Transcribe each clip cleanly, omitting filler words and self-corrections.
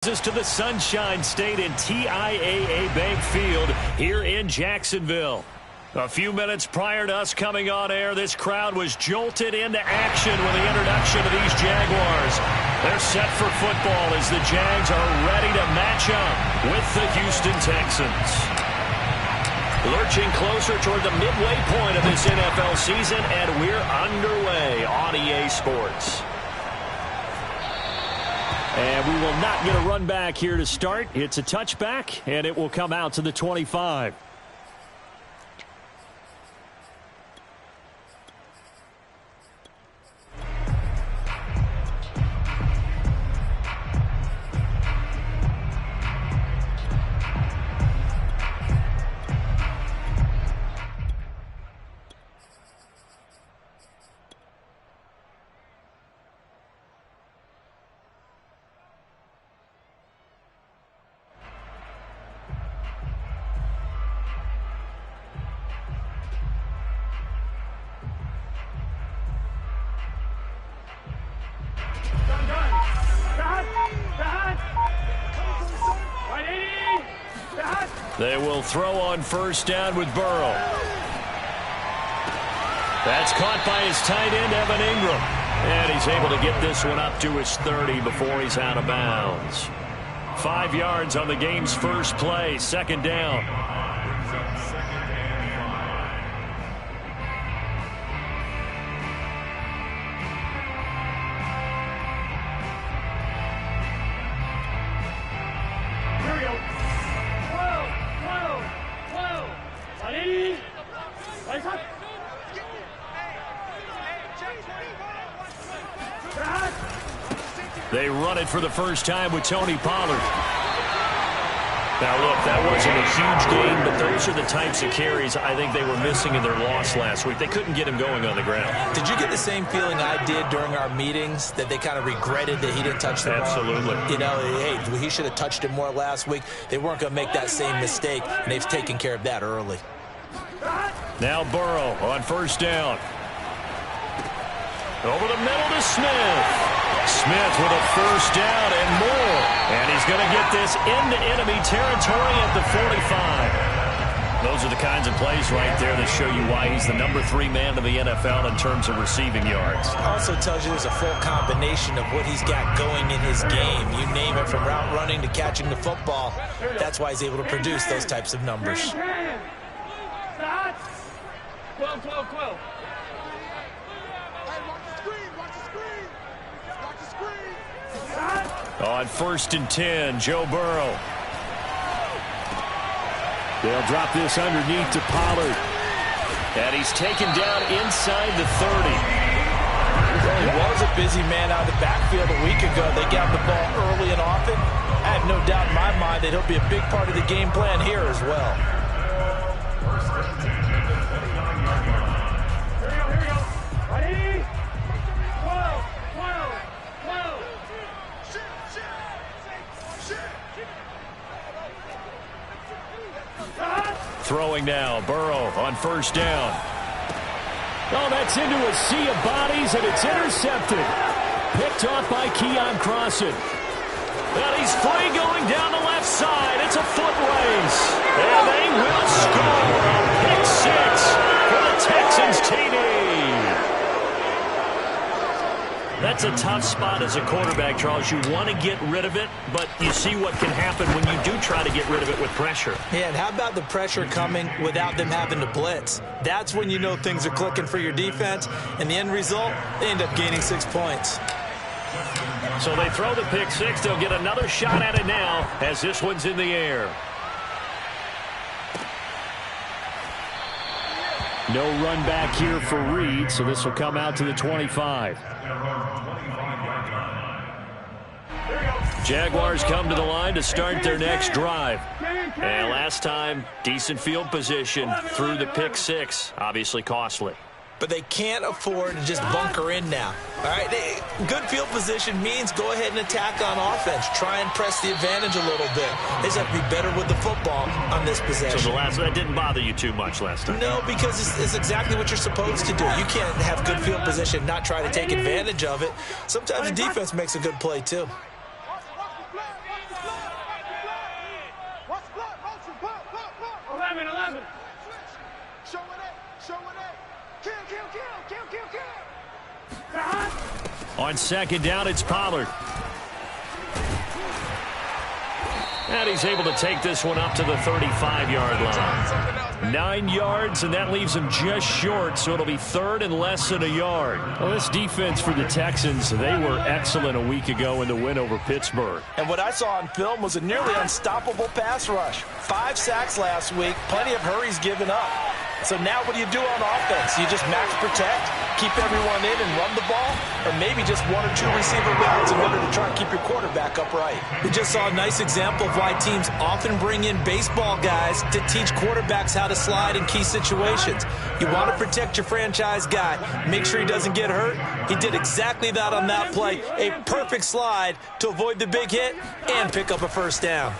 To the Sunshine State and TIAA Bank Field here in Jacksonville. A few minutes prior to us coming on air, this crowd was jolted into action with the introduction of these Jaguars. They're set for football as the Jags are ready to match up with the Houston Texans. Lurching closer toward the midway point of this NFL season, and we're underway on EA Sports. And we will not get a run back here to start. It's a touchback, and it will come out to the 25. They will throw on first down with Burrow. That's caught by his tight end, Evan Ingram. And he's able to get this one up to his 30 before he's out of bounds. 5 yards on the game's first play, second down. They run it for the first time with Tony Pollard. Now, look, that wasn't a huge gain, but those are the types of carries I think they were missing in their loss last week. They couldn't get him going on the ground. Did you get the same feeling I did during our meetings, that they kind of regretted that he didn't touch the ball? Absolutely. You know, hey, he should have touched it more last week. They weren't going to make that same mistake, and they've taken care of that early. Now Burrow on first down. Over the middle to Smith. Smith with a first down and more. And he's going to get this into enemy territory at the 45. Those are the kinds of plays right there that show you why he's the number 3 man in the NFL in terms of receiving yards. Also tells you there's a full combination of what he's got going in his game. You name it, from route running to catching the football. That's why he's able to produce those types of numbers. 12. On first and 10, Joe Burrow. They'll drop this underneath to Pollard. And he's taken down inside the 30. He was a busy man out of the backfield a week ago. They got the ball early and often. I have no doubt in my mind that he'll be a big part of the game plan here as well. Throwing now, Burrow on first down. Oh, that's into a sea of bodies, and it's intercepted. Picked off by Keon Crossan. And he's free going down the left side. It's a foot race. And they will score a pick 6 for the Texans TD. That's a tough spot as a quarterback, Charles. You want to get rid of it, but you see what can happen when you do try to get rid of it with pressure. Yeah, and how about the pressure coming without them having to blitz? That's when you know things are clicking for your defense, and the end result, they end up gaining 6 points. So they throw the pick 6. They'll get another shot at it now as this one's in the air. No run back here for Reed, so this will come out to the 25. Jaguars come to the line to start their next drive. And last time, decent field position through the pick 6, obviously costly. But they can't afford to just bunker in now. All right, good field position means go ahead and attack on offense. Try and press the advantage a little bit. They just have to be better with the football on this possession. So that didn't bother you too much last time? No, because it's exactly what you're supposed to do. You can't have good field position, not try to take advantage of it. Sometimes the defense makes a good play too. On second down, it's Pollard. And he's able to take this one up to the 35-yard line. 9 yards, and that leaves him just short, so it'll be third and less than a yard. Well, this defense for the Texans, they were excellent a week ago in the win over Pittsburgh. And what I saw on film was a nearly unstoppable pass rush. 5 sacks last week, plenty of hurries given up. So now what do you do on offense? You just max protect, keep everyone in and run the ball, or maybe just 1 or 2 receiver routes in order to try and keep your quarterback upright. We just saw a nice example of why teams often bring in baseball guys to teach quarterbacks how to slide in key situations. You want to protect your franchise guy. Make sure he doesn't get hurt. He did exactly that on that play. A perfect slide to avoid the big hit and pick up a first down.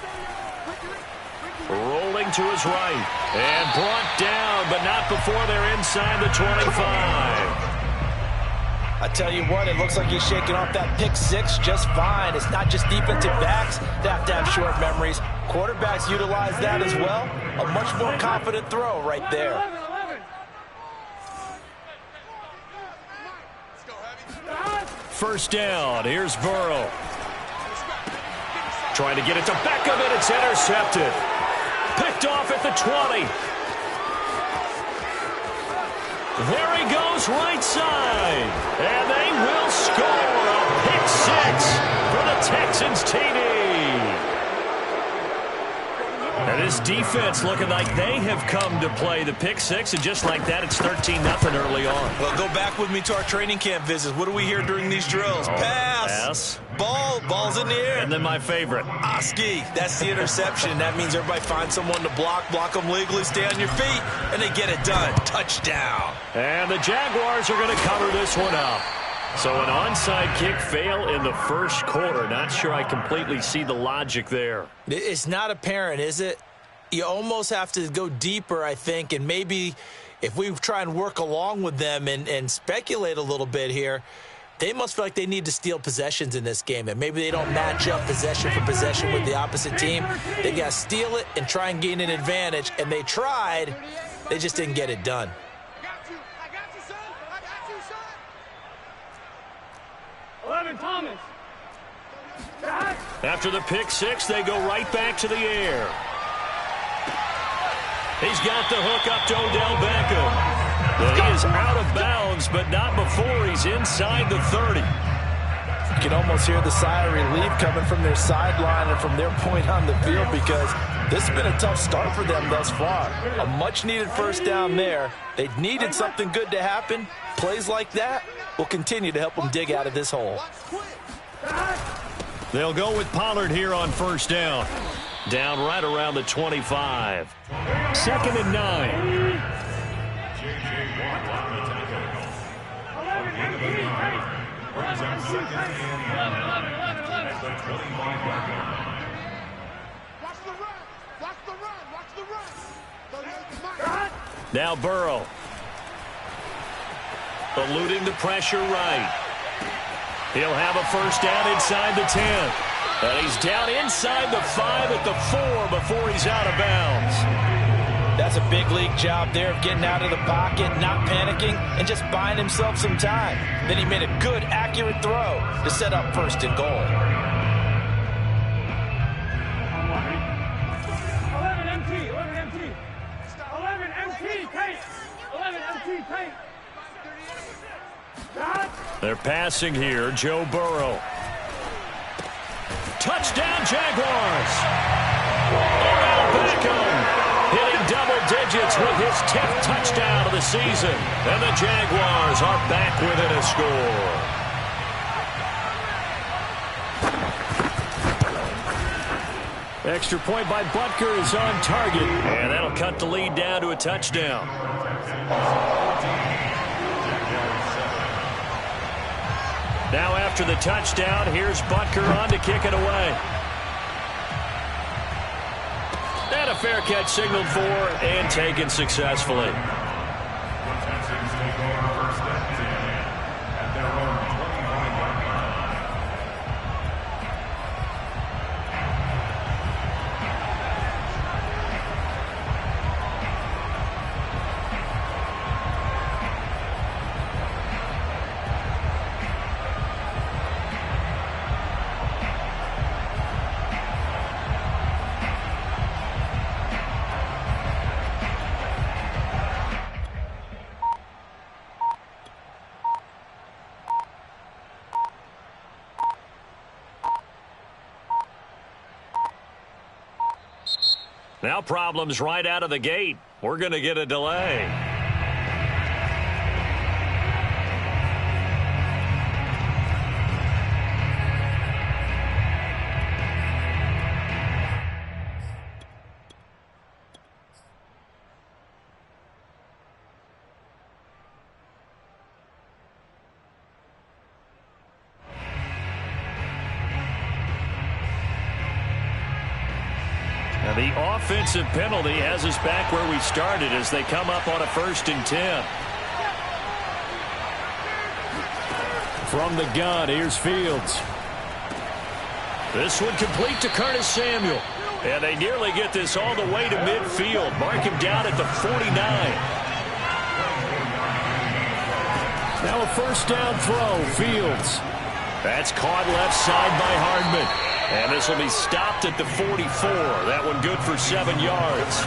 Rolling to his right and brought down, but not before they're inside the 25. I tell you what, it looks like he's shaking off that pick six just fine. It's not just defensive backs that have to have short memories. Quarterbacks utilize that as well. A much more confident throw right there. First down, here's Burrow. Trying to get it to Beckham, and it's intercepted. Picked off at the 20. There he goes, right side. And they will score a pick six for the Texans TD. And this defense looking like they have come to play the pick six, and just like that, it's 13-0 early on. Well, go back with me to our training camp visits. What do we hear during these drills? Pass. Ball's in the air. And then my favorite. Oski, that's the interception. That means everybody finds someone to block them legally, stay on your feet, and they get it done. Touchdown. And the Jaguars are going to cover this one up. So an onside kick fail in the first quarter. Not sure I completely see the logic there. It's not apparent, is it? You almost have to go deeper, I think, and maybe if we try and work along with them and speculate a little bit here, they must feel like they need to steal possessions in this game, and maybe they don't match up possession for possession with the opposite team. They got to steal it and try and gain an advantage, and they tried. They just didn't get it done. Thomas. After the pick six, they go right back to the air. He's got the hook up to Odell Beckham. But he is out of bounds, but not before he's inside the 30. You can almost hear the sigh of relief coming from their sideline and from their point on the field, because this has been a tough start for them thus far. A much-needed first down there. They needed something good to happen. Plays like that will continue to help them dig out of this hole. They'll go with Pollard here on first down. Down right around the 25. 2nd and 9. Now Burrow. Eluding the pressure right. He'll have a first down inside the 10. And he's down inside the 5 at the 4 before he's out of bounds. That's a big league job there of getting out of the pocket, not panicking, and just buying himself some time. Then he made a good, accurate throw to set up first and goal. 11 MT, 11 MT. 11 MT, paint. 11 MT, paint. They're passing here, Joe Burrow. Touchdown, Jaguars! Odell Beckham hitting double digits with his 10th touchdown of the season. And the Jaguars are back within a score. Extra point by Butker is on target. And that'll cut the lead down to a touchdown. Now after the touchdown, here's Butker on to kick it away. And a fair catch signaled for and taken successfully. Now problems right out of the gate. We're going to get a delay. Now the offensive penalty has us back where we started as they come up on a 1st and 10. From the gun, here's Fields. This one complete to Curtis Samuel. And they nearly get this all the way to midfield. Mark him down at the 49. Now a 1st down throw, Fields. That's caught left side by Hardman. And this will be stopped at the 44. That one good for 7 yards.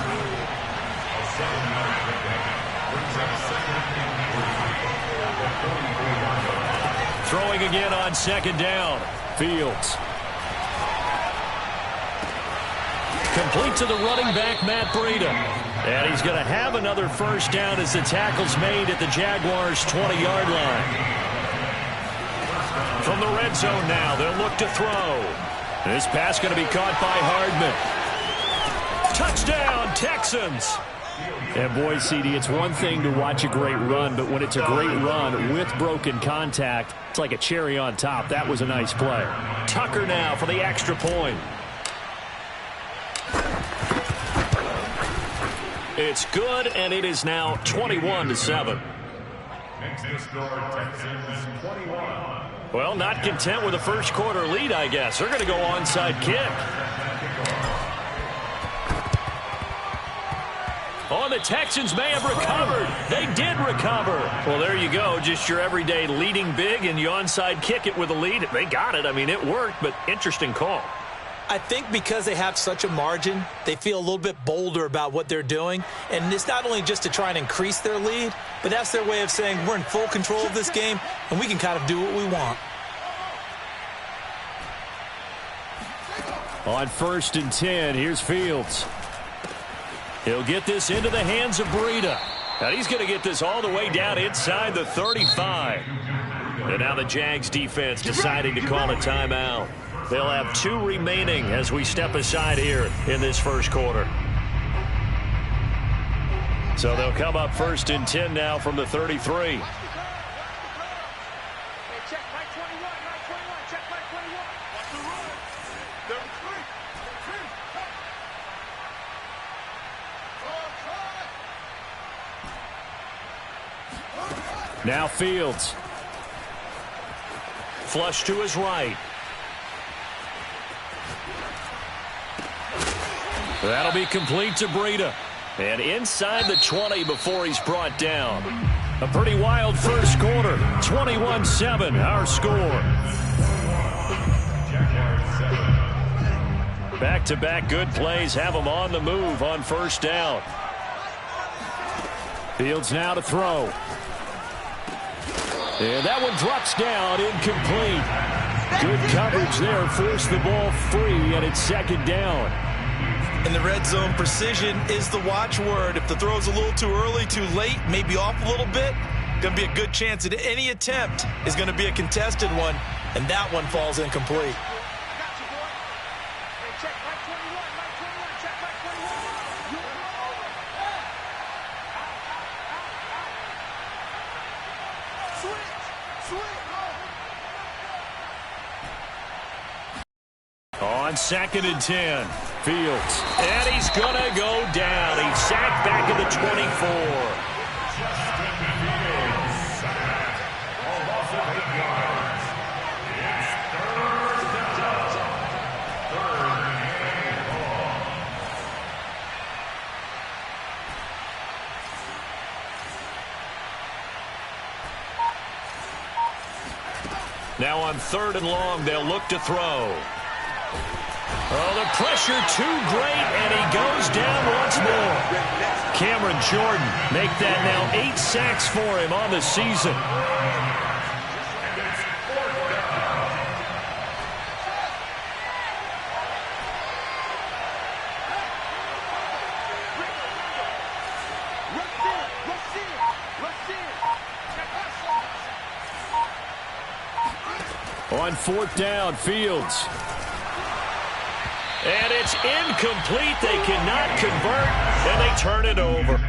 Throwing again on 2nd down. Fields. Complete to the running back, Matt Breida. And he's going to have another 1st down as the tackle's made at the Jaguars' 20-yard line. From the red zone now, they'll look to throw. This pass going to be caught by Hardman. Touchdown, Texans. And boy, CD, it's one thing to watch a great run, but when it's a great run with broken contact, it's like a cherry on top. That was a nice play. Tucker now for the extra point. It's good, and it is now 21-7. Well, not content with a 1st quarter lead, I guess. They're going to go onside kick. Oh, the Texans may have recovered. They did recover. Well, there you go. Just your everyday leading big, and you onside kick it with a lead. They got it. I mean, it worked, but interesting call. I think because they have such a margin, they feel a little bit bolder about what they're doing. And it's not only just to try and increase their lead, but that's their way of saying we're in full control of this game, and we can kind of do what we want. On 1st and 10, here's Fields. He'll get this into the hands of Breida. And he's going to get this all the way down inside the 35. And now the Jags defense deciding to call a timeout. They'll have 2 remaining as we step aside here in this 1st quarter. So they'll come up 1st and 10 now from the 33. Now Fields. Flush to his right. That'll be complete to Breida. And inside the 20 before he's brought down. A pretty wild 1st quarter. 21-7, our score. Back-to-back good plays have them on the move on 1st down. Fields now to throw. And that one drops down, incomplete. Good coverage there, forced the ball free, and it's 2nd down. In the red zone, precision is the watchword. If the throw's a little too early, too late, maybe off a little bit, going to be a good chance that any attempt is going to be a contested one, and that one falls incomplete. On 2nd and 10, Fields. And he's going to go down. He's sacked back at the 24. Now on 3rd and long, they'll look to throw. Oh, the pressure too great, and he goes down once more. Cameron Jordan make that now 8 sacks for him on the season. On 4th down, Fields. And it's incomplete. They cannot convert, and they turn it over.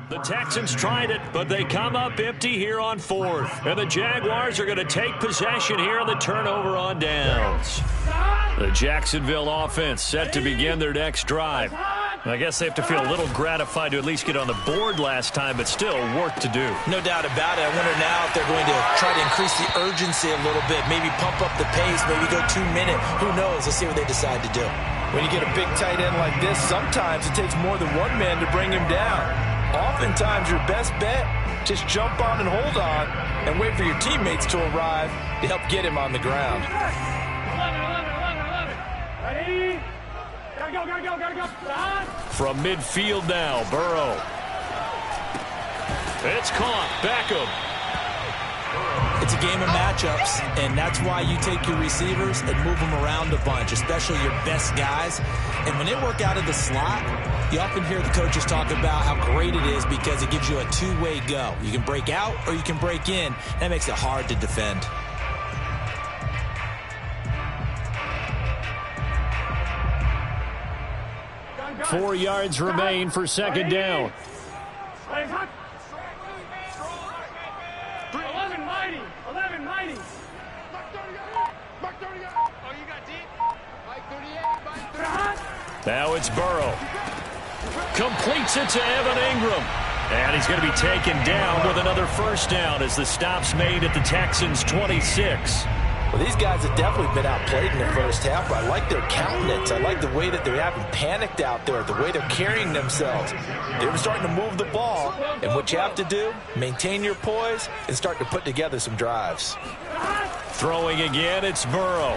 The Texans tried it, but they come up empty here on 4th. And the Jaguars are going to take possession here on the turnover on downs. The Jacksonville offense set to begin their next drive. I guess they have to feel a little gratified to at least get on the board last time, but still work to do. No doubt about it. I wonder now if they're going to try to increase the urgency a little bit, maybe pump up the pace, maybe go 2-minute. Who knows? Let's see what they decide to do. When you get a big tight end like this, sometimes it takes more than one man to bring him down. Oftentimes, your best bet, just jump on and hold on and wait for your teammates to arrive to help get him on the ground. 11. Ready? Gotta go. Stop. From midfield now, Burrow. It's caught. Beckham. It's a game of matchups, and that's why you take your receivers and move them around a bunch, especially your best guys. And when they work out of the slot, you often hear the coaches talk about how great it is because it gives you a two-way go. You can break out or you can break in. That makes it hard to defend. – 4 yards remain for 2nd down. 11 mighty. Now it's Burrow. Completes it to Evan Ingram. And he's going to be taken down with another first down as the stop's made at the Texans' 26. Well, these guys have definitely been outplayed in the first half, but I like their countenance. I like the way that they haven't panicked out there, the way they're carrying themselves. They're starting to move the ball, and what you have to do, maintain your poise and start to put together some drives. Throwing again, it's Burrow.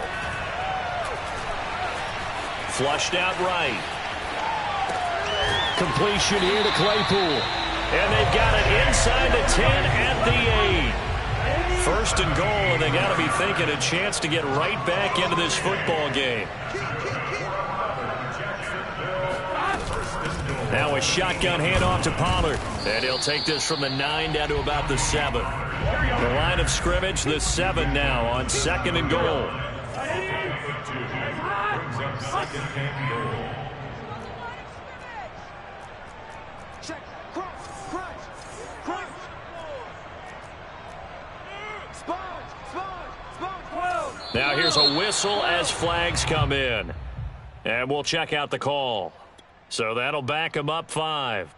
Flushed out right. Completion here to Claypool. And they've got it inside the 10 at the 8. First and goal, and they got to be thinking a chance to get right back into this football game. Now a shotgun handoff to Pollard. And he'll take this from the 9 down to about the 7. The line of scrimmage, the 7 now on 2nd and goal. Now here's a whistle as flags come in. And we'll check out the call. So that'll back them up 5.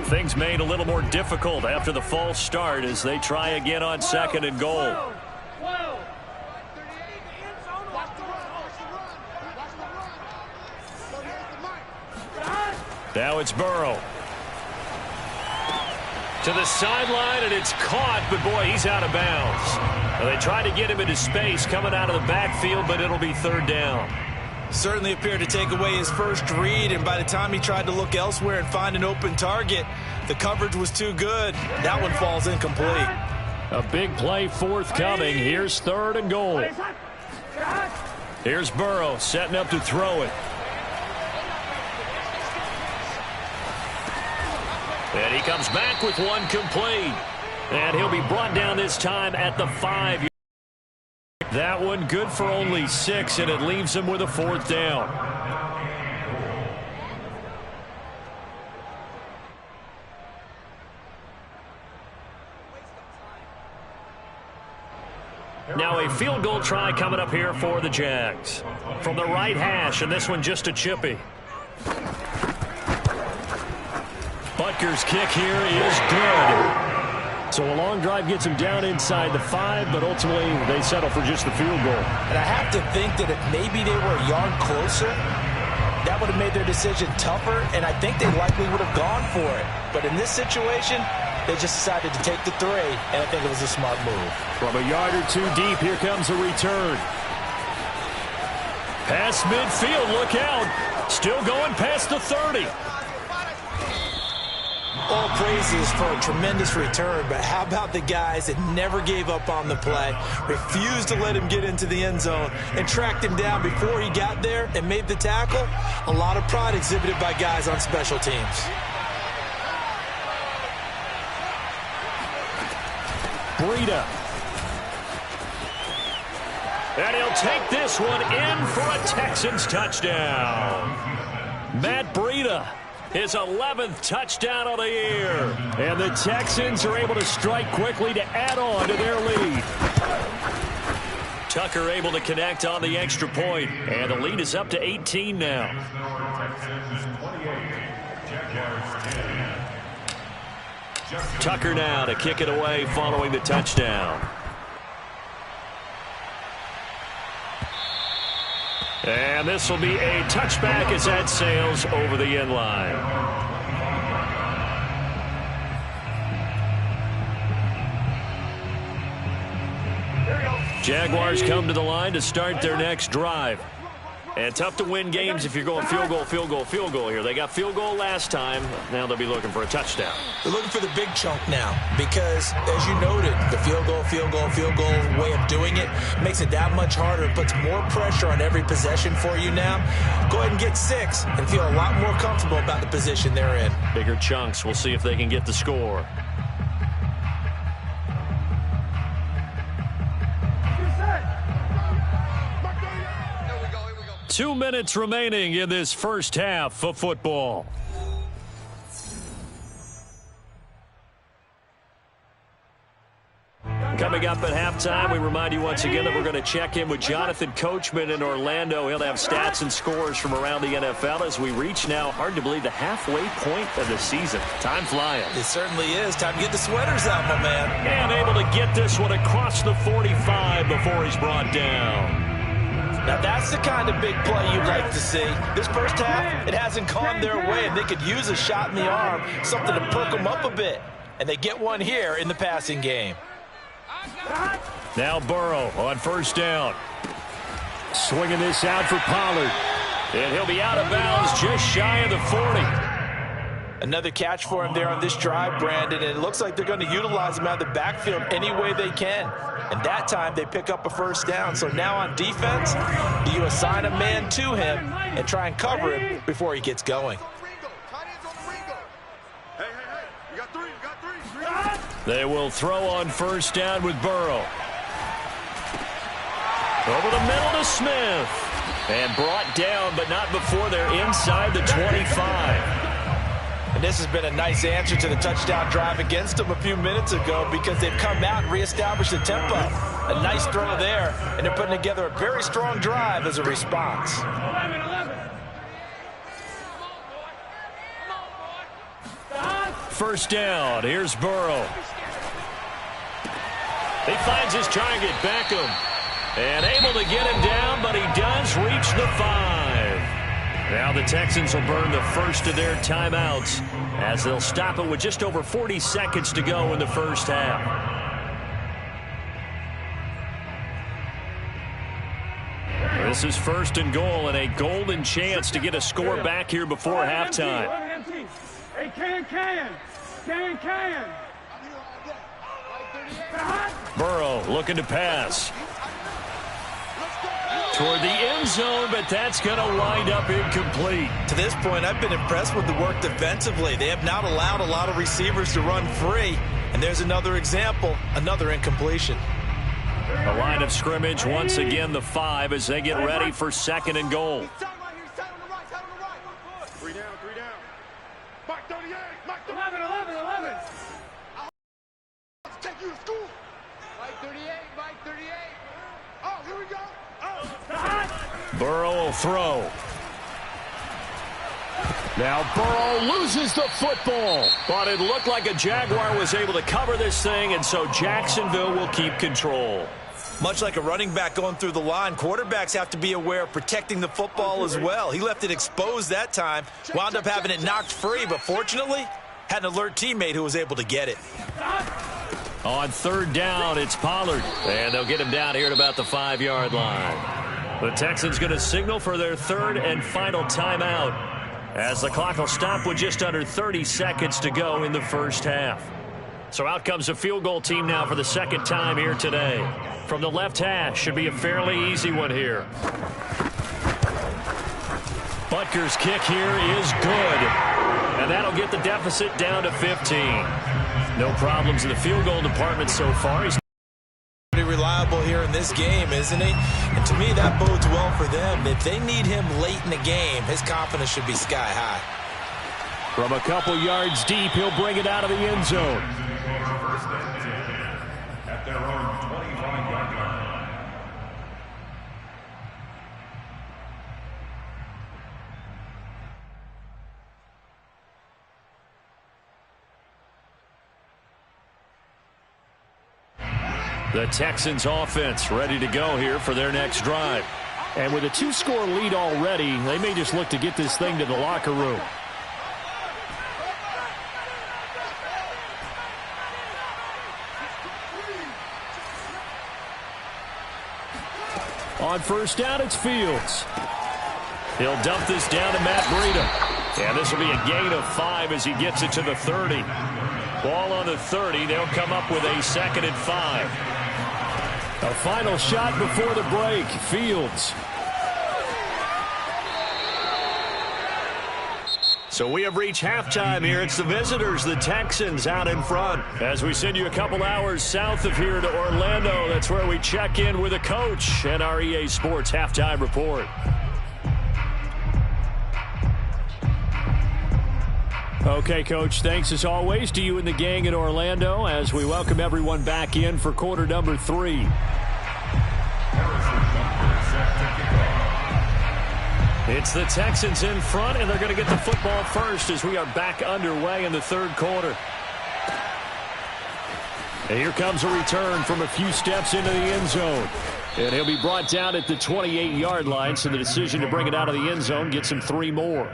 Things made a little more difficult after the false start as they try again on 2nd and goal. Now it's Burrow. To the sideline, and it's caught, but boy, he's out of bounds. Well, they try to get him into space coming out of the backfield, but it'll be 3rd down. Certainly appeared to take away his first read, and by the time he tried to look elsewhere and find an open target, the coverage was too good. That one falls incomplete. A big play forthcoming. Here's 3rd and goal. Here's Burrow setting up to throw it. And he comes back with one complete. And he'll be brought down this time at the 5. That one good for only 6, and it leaves him with a 4th down. Now a field goal try coming up here for the Jags. From the right hash, and this one just a chippy. Tucker's kick here is good. So a long drive gets him down inside the 5, but ultimately they settle for just the field goal. And I have to think that if maybe they were a yard closer, that would have made their decision tougher, and I think they likely would have gone for it. But in this situation, they just decided to take the 3, and I think it was a smart move. From a yard or 2 deep, here comes a return. Past midfield, look out. Still going past the 30. All praises for a tremendous return, but how about the guys that never gave up on the play, refused to let him get into the end zone, and tracked him down before he got there and made the tackle? A lot of pride exhibited by guys on special teams. Breida. And he'll take this one in for a Texans touchdown. Matt Breida. His 11th touchdown of the year. And the Texans are able to strike quickly to add on to their lead. Tucker able to connect on the extra point. And the lead is up to 18 now. Tucker now to kick it away following the touchdown. And this will be a touchback as that sails over the end line. Jaguars come to the line to start their next drive. And tough to win games if you're going field goal, field goal, field goal here. They got field goal last time. Now they'll be looking for a touchdown. They're looking for the big chunk now because, as you noted, the field goal way of doing it makes it that much harder. It puts more pressure on every possession for you now. Go ahead and get 6 and feel a lot more comfortable about the position they're in. Bigger chunks. We'll see if they can get the score. 2 minutes remaining in this first half of football. Coming up at halftime, we remind you once again that we're going to check in with Jonathan Coachman in Orlando. He'll have stats and scores from around the NFL as we reach now, hard to believe, the halfway point of the season. Time flying. It certainly is. Time to get the sweaters out, my man. And able to get this one across the 45 before he's brought down. Now that's the kind of big play you'd like to see. This first half, it hasn't gone their way, and they could use a shot in the arm, something to perk them up a bit. And they get one here in the passing game. Now Burrow on first down. Swinging this out for Pollard. And he'll be out of bounds just shy of the 40. Another catch for him there on this drive, Brandon, and it looks like they're going to utilize him out of the backfield any way they can. And that time they pick up a first down. So now on defense, do you assign a man to him and try and cover him before he gets going? They will throw on first down with Burrow. Over the middle to Smith. And brought down, but not before they're inside the 25. And this has been a nice answer to the touchdown drive against them a few minutes ago because they've come out and reestablished the tempo. A nice throw there, and they're putting together a very strong drive as a response. 11. First down, here's Burrow. He finds his target, Beckham. And able to get him down, but he does reach the 5. Now the Texans will burn the first of their timeouts as they'll stop it with just over 40 seconds to go in the first half. This is first and goal and a golden chance to get a score back here before halftime. Hey, can. Burrow looking to pass. Toward the end zone, but that's going to wind up incomplete. To this point, I've been impressed with the work defensively. They have not allowed a lot of receivers to run free. And there's another example, another incompletion. A line of scrimmage, once again, the 5 as they get ready for second and goal. 3 down. Mark 38. 11. Let's take you to school. Mike 38. Oh, here we go. Burrow will throw. Now Burrow loses the football. But it looked like a Jaguar was able to cover this thing, and so Jacksonville will keep control. Much like a running back going through the line, quarterbacks have to be aware of protecting the football as well. He left it exposed that time, wound up having it knocked free, but fortunately, had an alert teammate who was able to get it. On third down, it's Pollard, and they'll get him down here at about the 5-yard line. The Texans going to signal for their third and final timeout as the clock will stop with just under 30 seconds to go in the first half. So out comes a field goal team now for the second time here today. From the left hash, should be a fairly easy one here. Butker's kick here is good. And that'll get the deficit down to 15. No problems in the field goal department so far. He's pretty reliable here in this game, isn't he? And to me, that bodes well for them. If they need him late in the game, his confidence should be sky high. From a couple yards deep, he'll bring it out of the end zone. At their own 25-yard line. The Texans offense ready to go here for their next drive. And with a 2-score lead already, they may just look to get this thing to the locker room. On first down, it's Fields. He'll dump this down to Matt Breida. And this will be a gain of 5 as he gets it to the 30. Ball on the 30. They'll come up with a 2nd and 5. A final shot before the break. Fields. So we have reached halftime here. It's the visitors, the Texans, out in front. As we send you a couple hours south of here to Orlando, that's where we check in with a coach and our EA Sports halftime report. Okay, Coach, thanks as always to you and the gang in Orlando as we welcome everyone back in for quarter number 3. It's the Texans in front, and they're going to get the football first as we are back underway in the third quarter. And here comes a return from a few steps into the end zone. And he'll be brought down at the 28-yard line, so the decision to bring it out of the end zone gets him 3 more.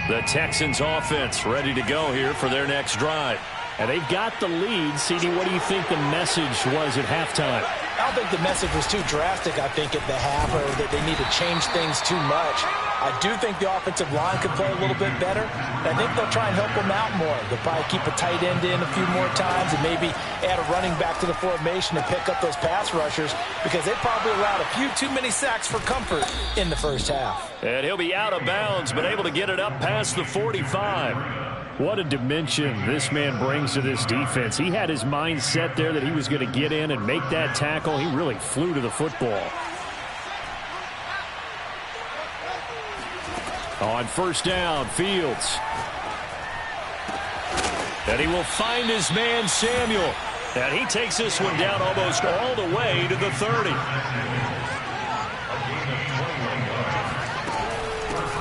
The Texans offense ready to go here for their next drive. And they've got the lead. CD, what do you think the message was at halftime? I don't think the message was too drastic, I think, at the half, or that they need to change things too much. I do think the offensive line could play a little bit better. I think they'll try and help them out more. They'll probably keep a tight end in a few more times and maybe add a running back to the formation and pick up those pass rushers because they probably allowed a few too many sacks for comfort in the first half. And he'll be out of bounds, but able to get it up past the 45. What a dimension this man brings to this defense. He had his mind set there that he was going to get in and make that tackle. He really flew to the football. On first down, Fields. And he will find his man, Samuel. And he takes this one down almost all the way to the 30.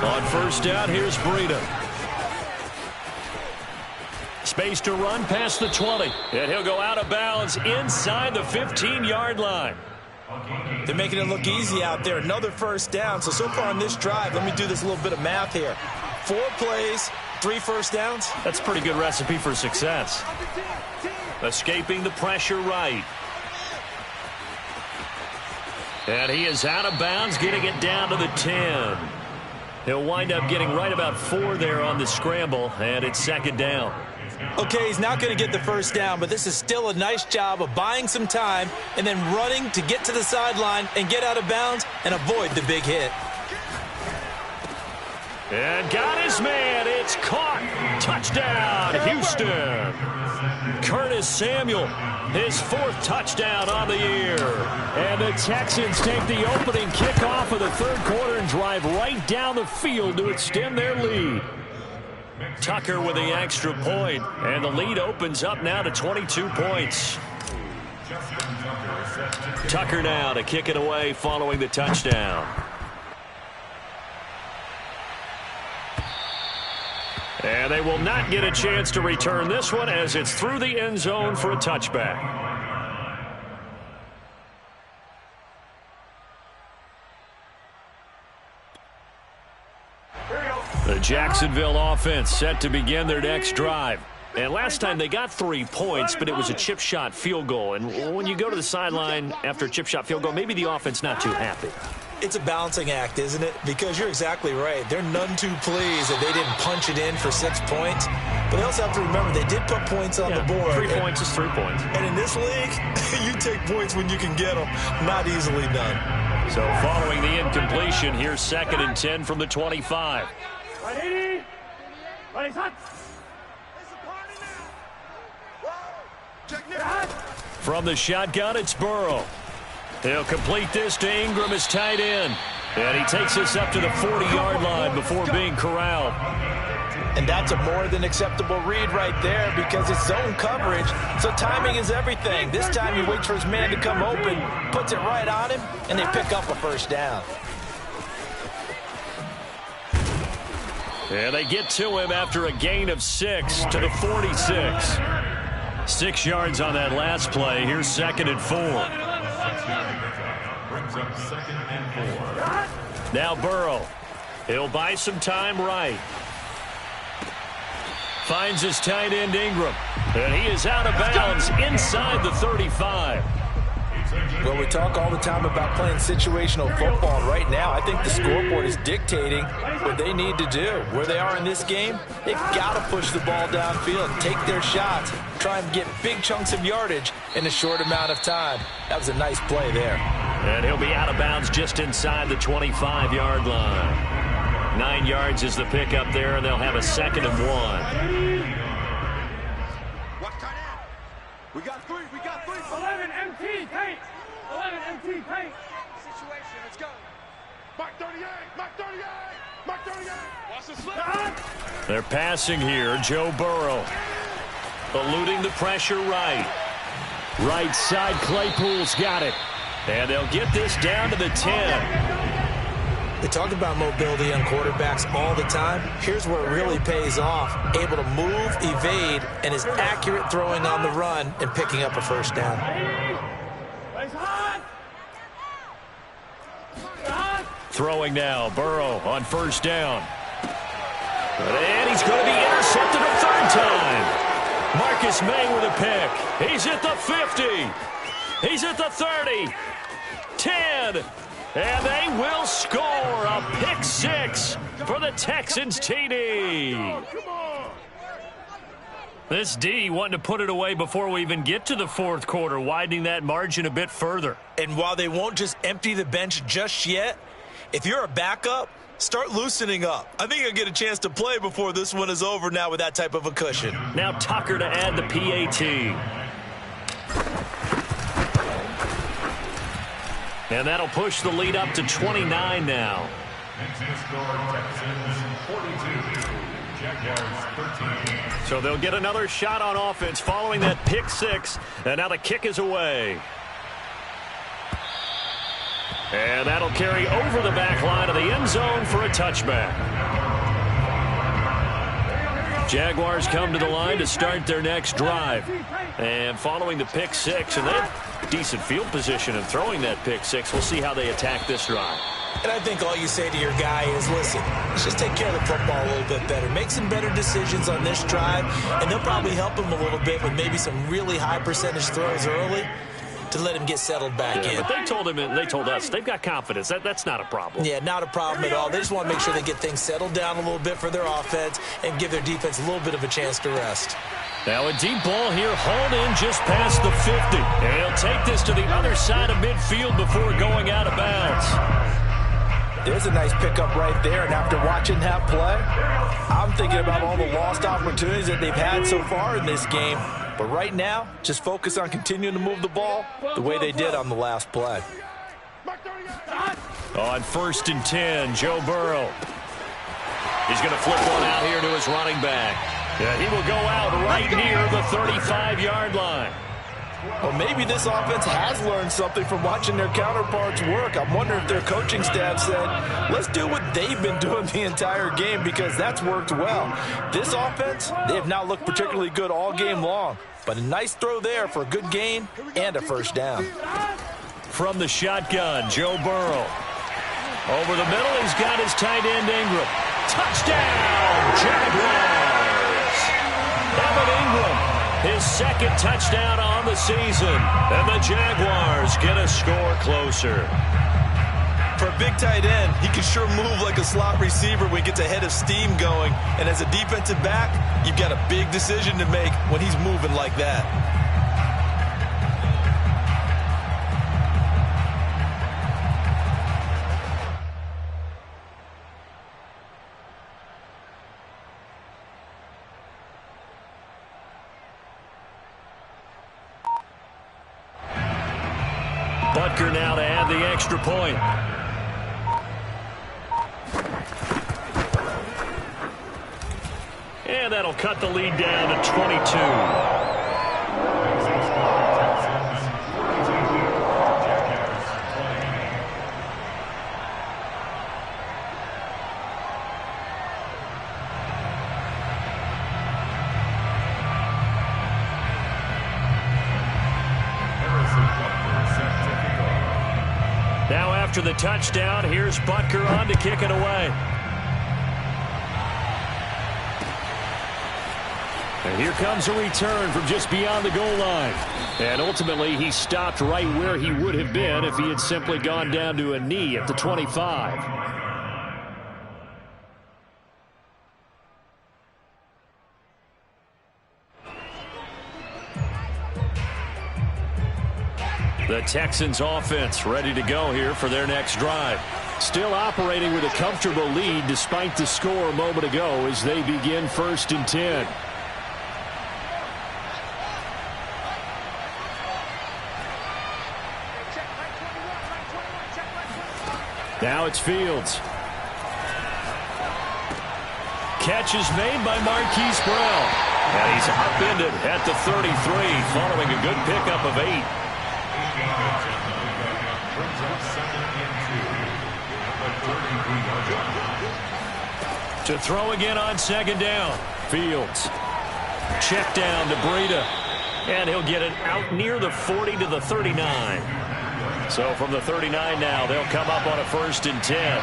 On first down, here's Breida. Space to run past the 20. And he'll go out of bounds inside the 15-yard line. They're making it look easy out there. Another first down. So far on this drive, let me do this little bit of math here. 4 plays, 3 first downs. That's a pretty good recipe for success. Escaping the pressure right. And he is out of bounds, getting it down to the 10. He'll wind up getting right about 4 there on the scramble, and it's 2nd down. Okay, he's not going to get the first down, but this is still a nice job of buying some time and then running to get to the sideline and get out of bounds and avoid the big hit. And got his man. It's caught. Touchdown, Houston. Curtis Samuel, his 4th touchdown on the year. And the Texans take the opening kickoff of the third quarter and drive right down the field to extend their lead. Tucker with the extra point, and the lead opens up now to 22 points. Tucker now to kick it away following the touchdown. And they will not get a chance to return this one as it's through the end zone for a touchback. The Jacksonville offense set to begin their next drive. And last time they got 3 points, but it was a chip shot field goal. And when you go to the sideline after a chip shot field goal, maybe the offense not too happy. It's a balancing act, isn't it? Because you're exactly right. They're none too pleased that they didn't punch it in for 6 points. But they also have to remember they did put points on the board. 3 points is 3 points. And in this league, you take points when you can get them. Not easily done. So following the incompletion, here's 2nd and 10 from the 25. Ready? Ready, hot. From the shotgun, it's Burrow. He'll complete this to Ingram as tight end. And he takes us up to the 40-yard line before being corralled. And that's a more than acceptable read right there because it's zone coverage, so timing is everything. This time he waits for his man to come open, puts it right on him, and they pick up a first down. And they get to him after a gain of 6 to the 46. 6 yards on that last play. Here's 2nd and 4. Now Burrow. He'll buy some time right. Finds his tight end Ingram. And he is out of bounds inside the 35. Well, we talk all the time about playing situational football. Right now, I think the scoreboard is dictating what they need to do. Where they are in this game, they've got to push the ball downfield, take their shots, try and get big chunks of yardage in a short amount of time. That was a nice play there. And he'll be out of bounds just inside the 25-yard line. 9 yards is the pickup there, and they'll have a 2nd and 1. We got three. 11 MT, Tate. 11 MT, Tate. Situation, let's go. Mark 38, Mark 38, Mark 38. Watch the slip. They're passing here. Joe Burrow. Eluding the pressure right. Right side, Claypool's got it. And they'll get this down to the 10. They talk about mobility on quarterbacks all the time. Here's where it really pays off. Able to move, evade, and is accurate throwing on the run and picking up a first down. Throwing now, Burrow on first down. And he's going to be intercepted a 3rd time. Marcus May with a pick. He's at the 50. He's at the 30. 10. And they will score a pick 6 for the Texans TD. This D wanting to put it away before we even get to the 4th quarter, widening that margin a bit further. And while they won't just empty the bench just yet, if you're a backup, start loosening up. I think you'll get a chance to play before this one is over now with that type of a cushion. Now Tucker to add the PAT. And that'll push the lead up to 29 now. So they'll get another shot on offense following that pick 6. And now the kick is away. And that'll carry over the back line of the end zone for a touchback. Jaguars come to the line to start their next drive. And following the pick 6, and they have decent field position in throwing that pick 6. We'll see how they attack this drive. And I think all you say to your guy is, listen, let's just take care of the football a little bit better. Make some better decisions on this drive, and they'll probably help him a little bit with maybe some really high percentage throws early to let him get settled back in. But they told him, and they told us, they've got confidence. That's not a problem. Yeah, not a problem at all. They just want to make sure they get things settled down a little bit for their offense and give their defense a little bit of a chance to rest. Now a deep ball here, hauled in just past the 50. And he'll take this to the other side of midfield before going out of bounds. There's a nice pickup right there, and after watching that play, I'm thinking about all the lost opportunities that they've had so far in this game. But right now, just focus on continuing to move the ball the way they did on the last play. On 1st and 10, Joe Burrow. He's going to flip one out here to his running back. Yeah, he will go out right near the 35-yard line. Well, maybe this offense has learned something from watching their counterparts work. I'm wondering if their coaching staff said, let's do what they've been doing the entire game, because that's worked well. This offense, they have not looked particularly good all game long, but a nice throw there for a good gain and a first down. From the shotgun, Joe Burrow. Over the middle, he's got his tight end Ingram. Touchdown, Jaguars! Evan Ingram, his second touchdown on the season. And the Jaguars get a score closer. For a big tight end, he can sure move like a slot receiver when he gets a head of steam going. And as a defensive back, you've got a big decision to make when he's moving like that. Butker now to add the extra point. And that'll cut the lead down to 22. Now after the touchdown, here's Butker on to kick it away. And here comes a return from just beyond the goal line. And ultimately, he stopped right where he would have been if he had simply gone down to a knee at the 25. The Texans offense ready to go here for their next drive. Still operating with a comfortable lead despite the score a moment ago as they begin 1st and 10. Now it's Fields. Catch is made by Marquise Brown. And he's upended at the 33 following a good pickup of 8. To throw again on 2nd down. Fields. Check down to Breida. And he'll get it out near the 40 to the 39. So from the 39 now, they'll come up on a 1st and 10.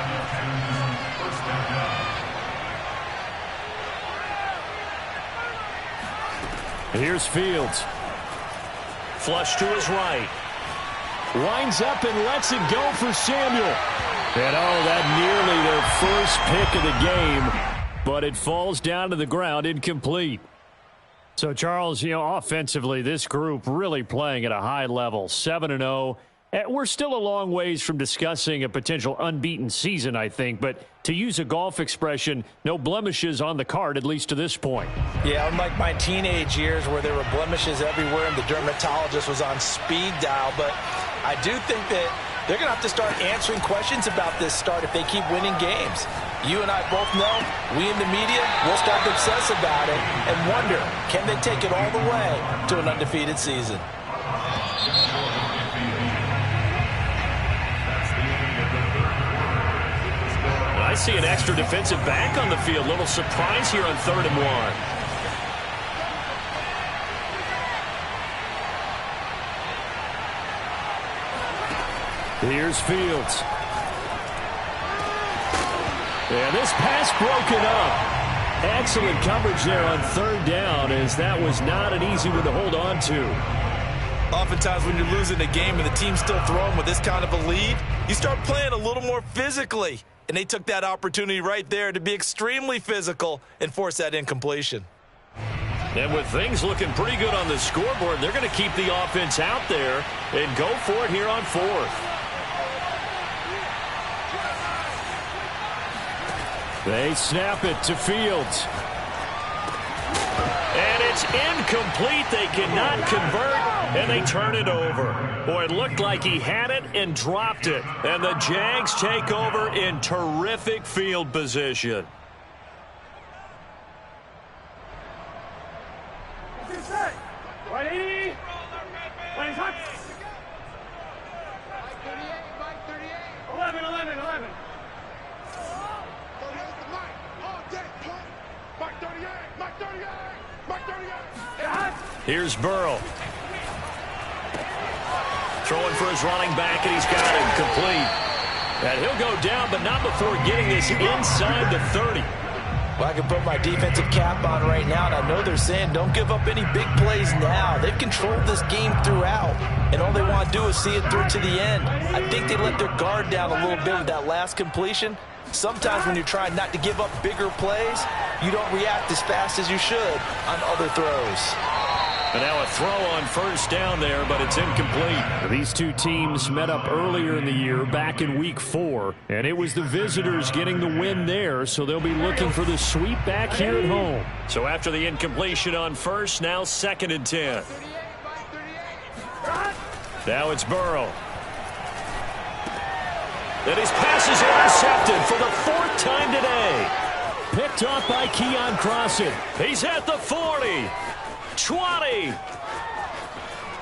Here's Fields. Flush to his right. Winds up and lets it go for Samuel. And that nearly their first pick of the game, but it falls down to the ground incomplete. So, Charles, offensively, this group really playing at a high level, 7-0. We're still a long ways from discussing a potential unbeaten season, I think, but to use a golf expression, no blemishes on the card, at least to this point. Yeah, unlike my teenage years where there were blemishes everywhere and the dermatologist was on speed dial, but I do think that they're going to have to start answering questions about this start if they keep winning games. You and I both know, we in the media, we'll start to obsess about it and wonder, can they take it all the way to an undefeated season? I see an extra defensive back on the field. Little surprise here on 3rd and 1. Here's Fields. And this pass broken up. Excellent coverage there on 3rd down, as that was not an easy one to hold on to. Oftentimes when you're losing a game and the team's still throwing with this kind of a lead, you start playing a little more physically. And they took that opportunity right there to be extremely physical and force that incompletion. And with things looking pretty good on the scoreboard, they're going to keep the offense out there and go for it here on 4th. They snap it to Fields. And it's incomplete. They cannot convert, and they turn it over. Boy, it looked like he had it and dropped it. And the Jags take over in terrific field position. Here's Burrow. Throwing for his running back, and he's got him complete. And he'll go down, but not before getting this inside the 30. Well, I can put my defensive cap on right now, and I know they're saying don't give up any big plays now. They've controlled this game throughout, and all they want to do is see it through to the end. I think they let their guard down a little bit with that last completion. Sometimes when you're trying not to give up bigger plays, you don't react as fast as you should on other throws. And now a throw on first down there, but it's incomplete. These two teams met up earlier in the year, back in Week 4, and it was the visitors getting the win there, so they'll be looking for the sweep back here at home. So after the incompletion on first, now 2nd and 10. Now it's Burrow. And his pass is intercepted for the 4th time today. Picked off by Keon Crossan. He's at the 40. 20.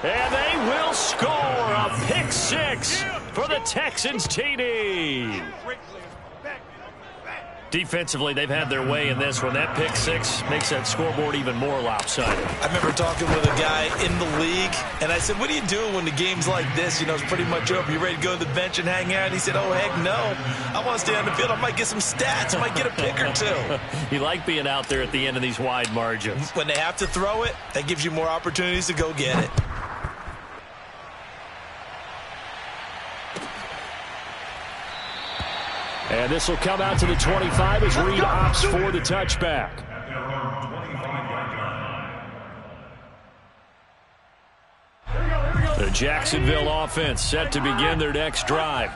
And they will score a pick 6 for the Texans TD. Defensively, they've had their way in this one. That pick 6 makes that scoreboard even more lopsided. I remember talking with a guy in the league, and I said, what do you do when the game's like this? You know, it's pretty much over. You ready to go to the bench and hang out? And he said, oh, heck no. I want to stay on the field. I might get some stats. I might get a pick or two. You like being out there at the end of these wide margins. When they have to throw it, that gives you more opportunities to go get it. And this will come out to the 25 as Reed opts for the touchback. The Jacksonville offense set to begin their next drive.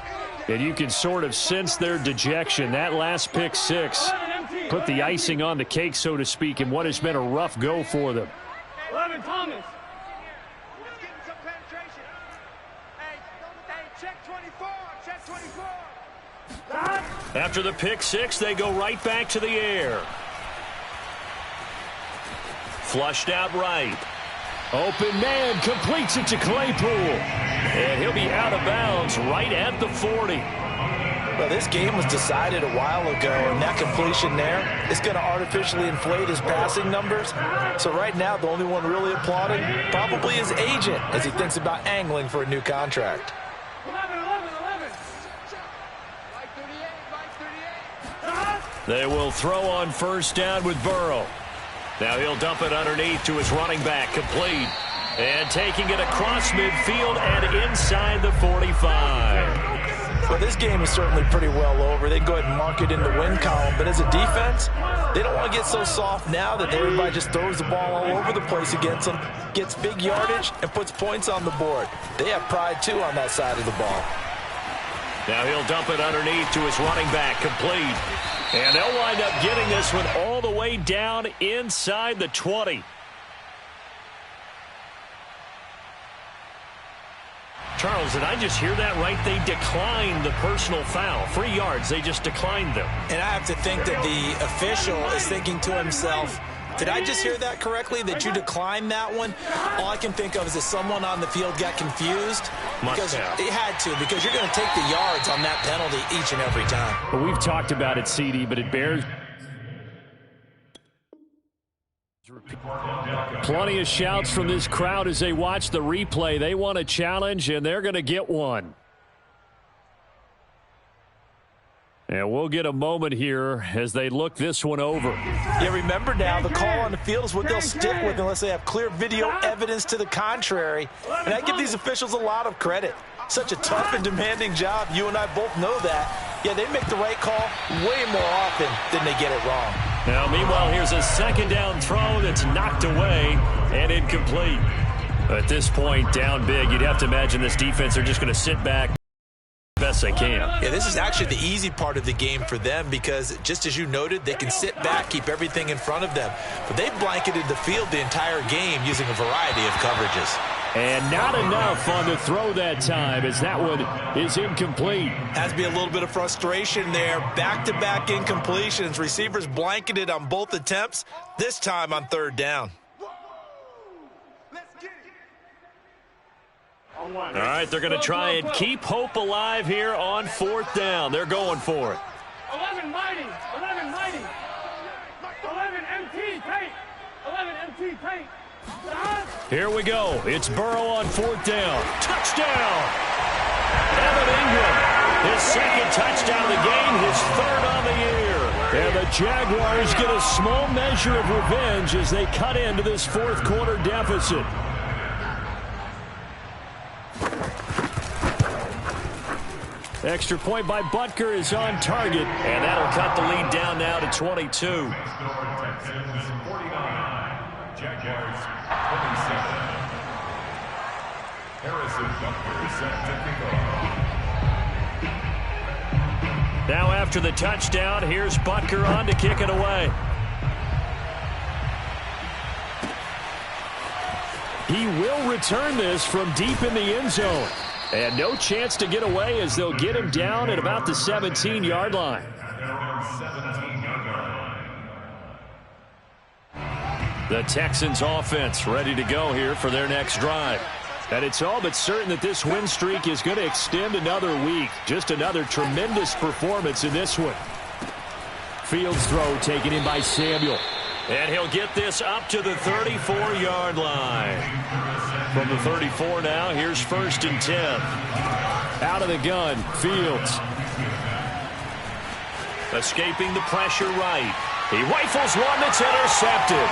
And you can sort of sense their dejection. That last pick 6 put the icing on the cake, so to speak, in what has been a rough go for them. 11 Thomas. After the pick 6, they go right back to the air. Flushed out right. Open man completes it to Claypool. And he'll be out of bounds right at the 40. Well, this game was decided a while ago, and that completion there is going to artificially inflate his passing numbers. So right now, the only one really applauding probably his agent as he thinks about angling for a new contract. 11. They will throw on first down with Burrow. Now he'll dump it underneath to his running back, complete. And taking it across midfield and inside the 45. Well, this game is certainly pretty well over. They can go ahead and mark it in the win column. But as a defense, they don't want to get so soft now that everybody just throws the ball all over the place against them, gets big yardage, and puts points on the board. They have pride, too, on that side of the ball. Now he'll dump it underneath to his running back, complete. And they'll wind up getting this one all the way down inside the 20. Charles, did I just hear that right? They declined the personal foul. 3 yards, they just declined them. And I have to think that the official is thinking to himself, did I just hear that correctly, that you declined that one? All I can think of is that someone on the field got confused. Must have. It had to, because you're going to take the yards on that penalty each and every time. Well, we've talked about it, CD, but it bears. Plenty of shouts from this crowd as they watch the replay. They want a challenge, and they're going to get one. And we'll get a moment here as they look this one over. Yeah, remember now, the call on the field is what they'll stick with unless they have clear video evidence to the contrary. And I give these officials a lot of credit. Such a tough and demanding job. You and I both know that. Yeah, they make the right call way more often than they get it wrong. Now, meanwhile, here's a second down throw that's knocked away and incomplete. At this point, down big, you'd have to imagine this defense are just going to sit back best they can. Yeah, this is actually the easy part of the game for them because, just as you noted, they can sit back, keep everything in front of them. But they've blanketed the field the entire game using a variety of coverages. And not enough on the throw that time as that one is incomplete. Has to be a little bit of frustration there. Back-to-back incompletions. Receivers blanketed on both attempts, this time on third down. All right, they're going to try and keep hope alive here on fourth down. They're going for it. 11 mighty. 11 mighty. 11 MT, Tate. 11 MT, Tate. Here we go. It's Burrow on 4th down. Touchdown! Evan Ingram, his second touchdown of the game, his 3rd on the year. And the Jaguars get a small measure of revenge as they cut into this 4th quarter deficit. Extra point by Butker is on target, and that'll cut the lead down now to 22. Texans 49, Jaguars 27. Harrison Butker set to kick off. Now after the touchdown, here's Butker on to kick it away. He will return this from deep in the end zone. And no chance to get away as they'll get him down at about the 17-yard line. The Texans offense ready to go here for their next drive. And it's all but certain that this win streak is going to extend another week. Just another tremendous performance in this one. Fields throw taken in by Samuel. And he'll get this up to the 34-yard line. From the 34 now, here's 1st and 10. Out of the gun, Fields. Escaping the pressure right. He rifles one that's intercepted.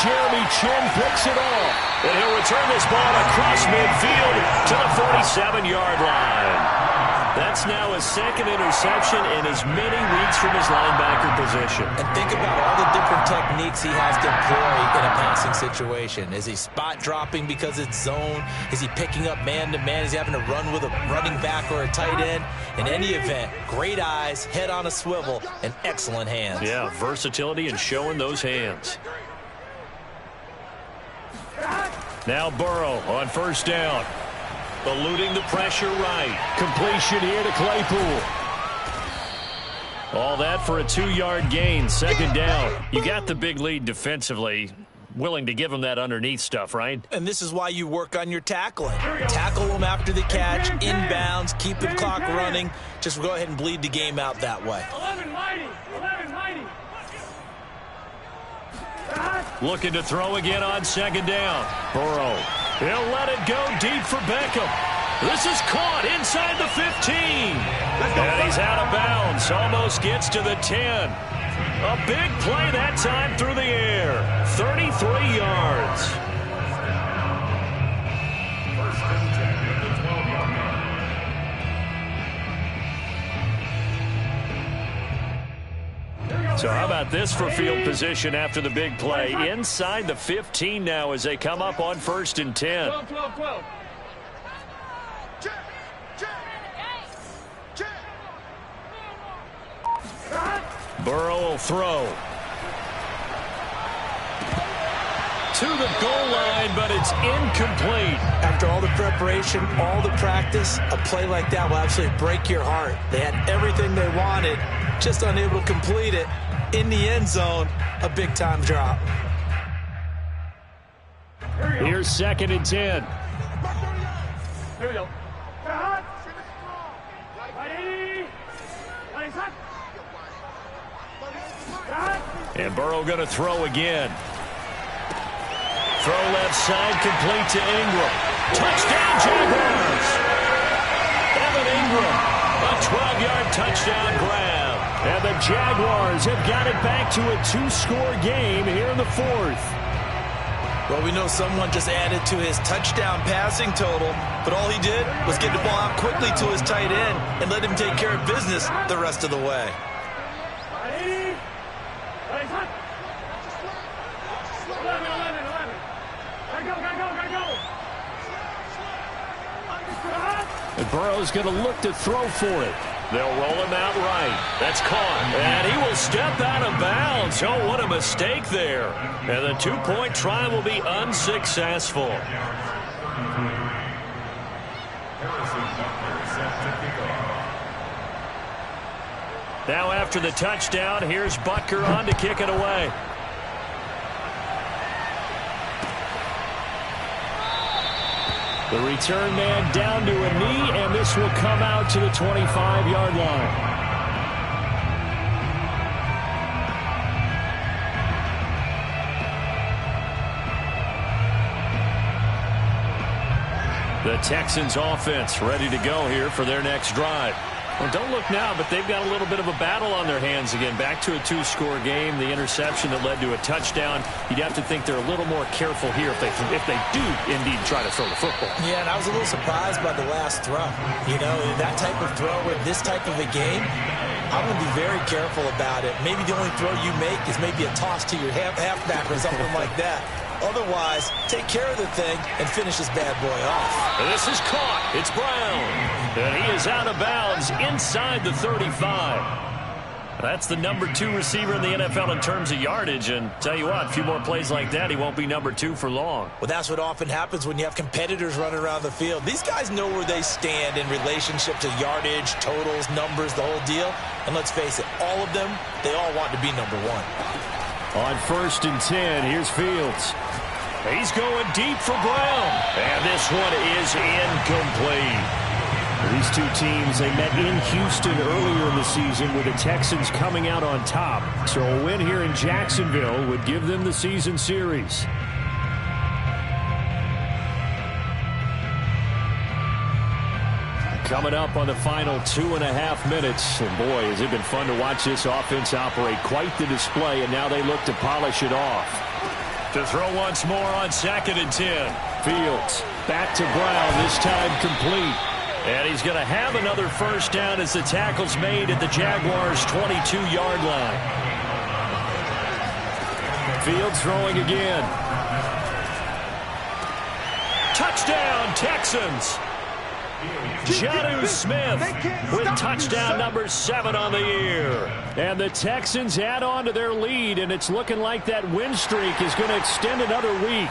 Jeremy Chin picks it off. And he'll return this ball across midfield to the 47-yard line. That's now his 2nd interception in as many weeks from his linebacker position. And think about all the different techniques he has to employ in a passing situation. Is he spot dropping because it's zone? Is he picking up man-to-man? Is he having to run with a running back or a tight end? In any event, great eyes, head on a swivel, and excellent hands. Yeah, versatility and showing those hands. Now Burrow on 1st down. Eluding the pressure right. Completion here to Claypool. All that for a 2-yard gain. 2nd down. You got the big lead defensively. Willing to give him that underneath stuff, right? And this is why you work on your tackling. Tackle them after the catch, inbounds, keep the clock running. Just go ahead and bleed the game out that way. 11 mighty. 11 mighty. Looking to throw again on 2nd down. Burrow. He'll let it go deep for Beckham. This is caught inside the 15. And he's out of bounds. Almost gets to the 10. A big play that time through the air. 33 yards. 1st and 10 at the 12-yard line. So how about this for field position after the big play? Inside the 15 now as they come up on 1st and 10. 12, 12, 12. Burrow will throw. To the goal line, but it's incomplete. After all the preparation, all the practice, a play like that will actually break your heart. They had everything they wanted, just unable to complete it. In the end zone, a big-time drop. Here's 2nd and 10. Here we go. And Burrow going to throw again. Throw left side, complete to Ingram. Touchdown, Jaguars! Evan Ingram, a 12-yard touchdown grab. And the Jaguars have got it back to a 2-score game here in the 4th. Well, we know someone just added to his touchdown passing total, but all he did was get the ball out quickly to his tight end and let him take care of business the rest of the way. And Burrow's going to look to throw for it. They'll roll him out right. That's caught. And he will step out of bounds. Oh, what a mistake there. And the 2-point try will be unsuccessful. Now after the touchdown, here's Butker on to kick it away. The return man down to a knee, and this will come out to the 25-yard line. The Texans offense ready to go here for their next drive. Well, don't look now, but they've got a little bit of a battle on their hands again. Back to a 2-score game. The interception that led to a touchdown. You'd have to think they're a little more careful here if they do indeed try to throw the football. Yeah, and I was a little surprised by the last throw. You know, that type of throw with this type of a game, I'm going to be very careful about it. Maybe the only throw you make is maybe a toss to your halfback or something like that. Otherwise, take care of the thing and finish this bad boy off. This is caught. It's Brown. And he is out of bounds inside the 35. That's the number 2 receiver in the NFL in terms of yardage. And tell you what, a few more plays like that, he won't be number 2 for long. Well, that's what often happens when you have competitors running around the field. These guys know where they stand in relationship to yardage, totals, numbers, the whole deal. And let's face it, all of them, they all want to be number 1. On 1st and 10, here's Fields. He's going deep for Brown. And this one is incomplete. These two teams, they met in Houston earlier in the season with the Texans coming out on top. So a win here in Jacksonville would give them the season series. Coming up on the final 2.5 minutes. And boy, has it been fun to watch this offense operate. Quite the display, and now they look to polish it off. To throw once more on 2nd and 10. Fields back to Brown, this time complete. And he's going to have another first down as the tackle's made at the Jaguars' 22-yard line. Fields throwing again. Touchdown, Texans. Jonnu Smith with touchdown number 7 on the year. And the Texans add on to their lead, and it's looking like that win streak is going to extend another week.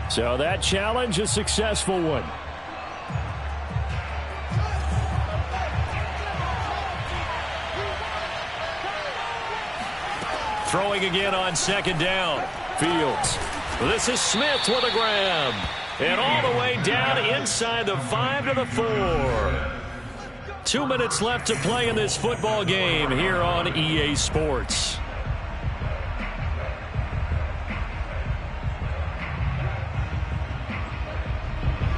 So that challenge, a successful one. Throwing again on 2nd down. Fields. This is Smith with a grab. And all the way down inside the 5 to the 4. 2 minutes left to play in this football game here on EA Sports.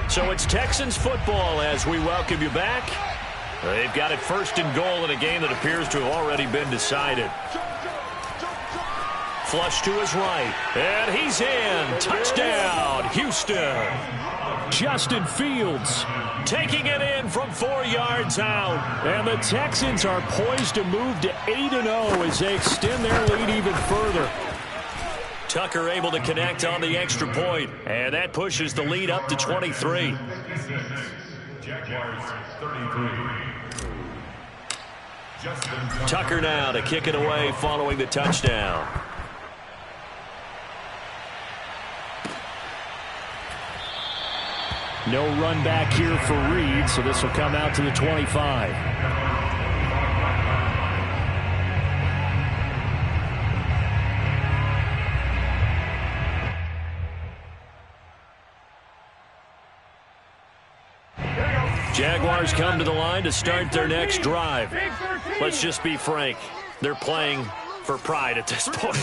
So it's Texans football as we welcome you back. They've got it 1st and goal in a game that appears to have already been decided. Flush to his right, and he's in. Touchdown, Houston. Justin Fields taking it in from 4 yards out. And the Texans are poised to move to 8-0 as they extend their lead even further. Tucker able to connect on the extra point, and that pushes the lead up to 23. Jaguars 33. Tucker now to kick it away following the touchdown. No run back here for Reed, so this will come out to the 25. Jaguars come to the line to start their next drive. Let's just be frank. They're playing for pride at this point.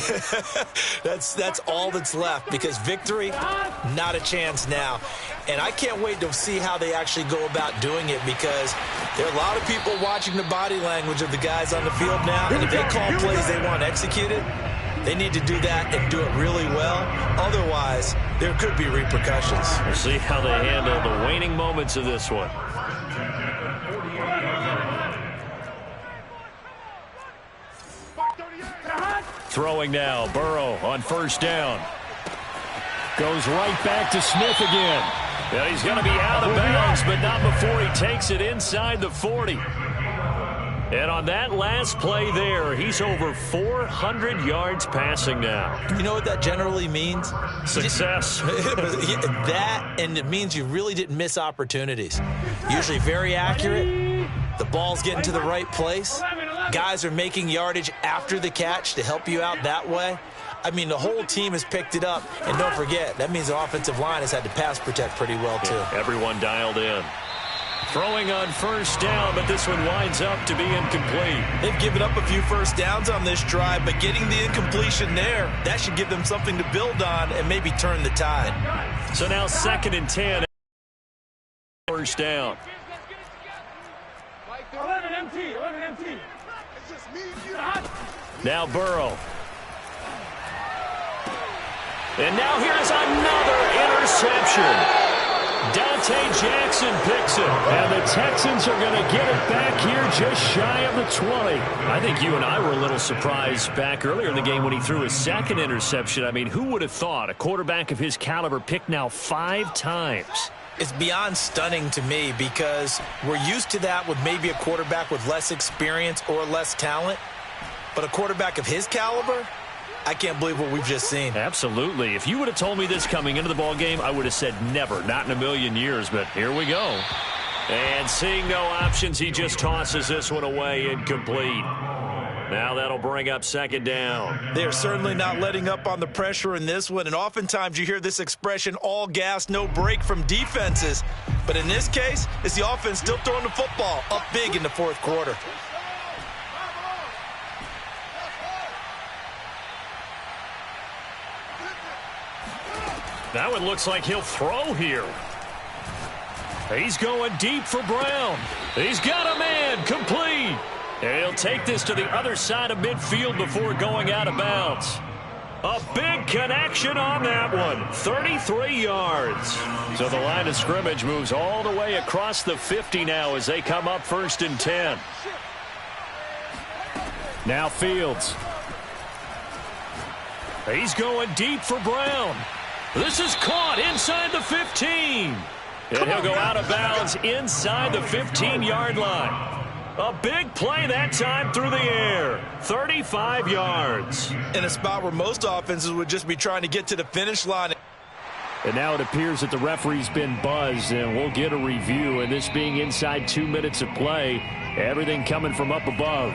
That's all that's left, because victory, not a chance now. And I can't wait to see how they actually go about doing it, because there are a lot of people watching the body language of the guys on the field now, and if they call plays they want executed, they need to do that and do it really well. Otherwise, there could be repercussions. We'll see how they handle the waning moments of this one. Throwing now, Burrow on 1st down. Goes right back to Smith again. Yeah, he's going to be out of bounds, but not before he takes it inside the 40. And on that last play there, he's over 400 yards passing now. You know what that generally means? Success. That, and it means you really didn't miss opportunities. Usually very accurate. The ball's getting to the right place. Guys are making yardage after the catch to help you out that way. I mean, the whole team has picked it up. And don't forget, that means the offensive line has had to pass protect pretty well, too. Yeah, everyone dialed in. Throwing on first down, but this one winds up to be incomplete. They've given up a few first downs on this drive, but getting the incompletion there, that should give them something to build on and maybe turn the tide. So now 2nd and 10. First down. 11 MT, 11 MT. Now Burrow. And now here's another interception. Dante Jackson picks it, and the Texans are going to get it back here just shy of the 20. I think you and I were a little surprised back earlier in the game when he threw his 2nd interception. I mean, who would have thought a quarterback of his caliber picked now 5 times? It's beyond stunning to me because we're used to that with maybe a quarterback with less experience or less talent. But a quarterback of his caliber, I can't believe what we've just seen. Absolutely. If you would have told me this coming into the ball game, I would have said never, not in a million years. But here we go. And seeing no options, he just tosses this one away incomplete. Now that'll bring up 2nd down. They're certainly not letting up on the pressure in this one. And oftentimes you hear this expression, all gas, no break from defenses. But in this case, it's the offense still throwing the football up big in the 4th quarter. Now it looks like he'll throw here. He's going deep for Brown. He's got a man, complete. And he'll take this to the other side of midfield before going out of bounds. A big connection on that one. 33 yards. So the line of scrimmage moves all the way across the 50 now as they come up 1st and 10. Now Fields. He's going deep for Brown. This is caught inside the 15. And he'll go out of bounds inside the 15-yard line. A big play that time through the air. 35 yards. In a spot where most offenses would just be trying to get to the finish line. And now it appears that the referee's been buzzed, and we'll get a review. And this being inside 2 minutes of play, everything coming from up above.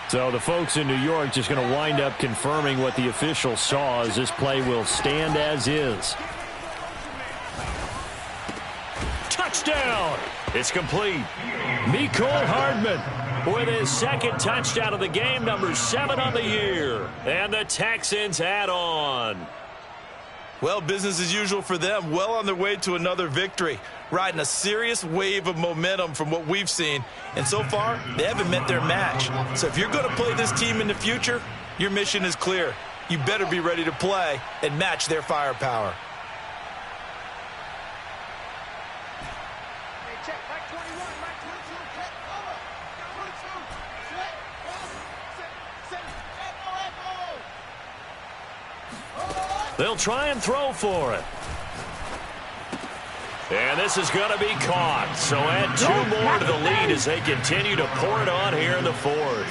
So the folks in New York just going to wind up confirming what the official saw as this play will stand as is. Touchdown! It's complete. Mecole Hardman with his 2nd touchdown of the game, number 7 on the year. And the Texans add on. Well, business as usual for them. Well on their way to another victory. Riding a serious wave of momentum from what we've seen. And so far, they haven't met their match. So if you're going to play this team in the future, your mission is clear. You better be ready to play and match their firepower. They'll try and throw for it. And this is going to be caught. So add 2 more to the lead as they continue to pour it on here in the 4th.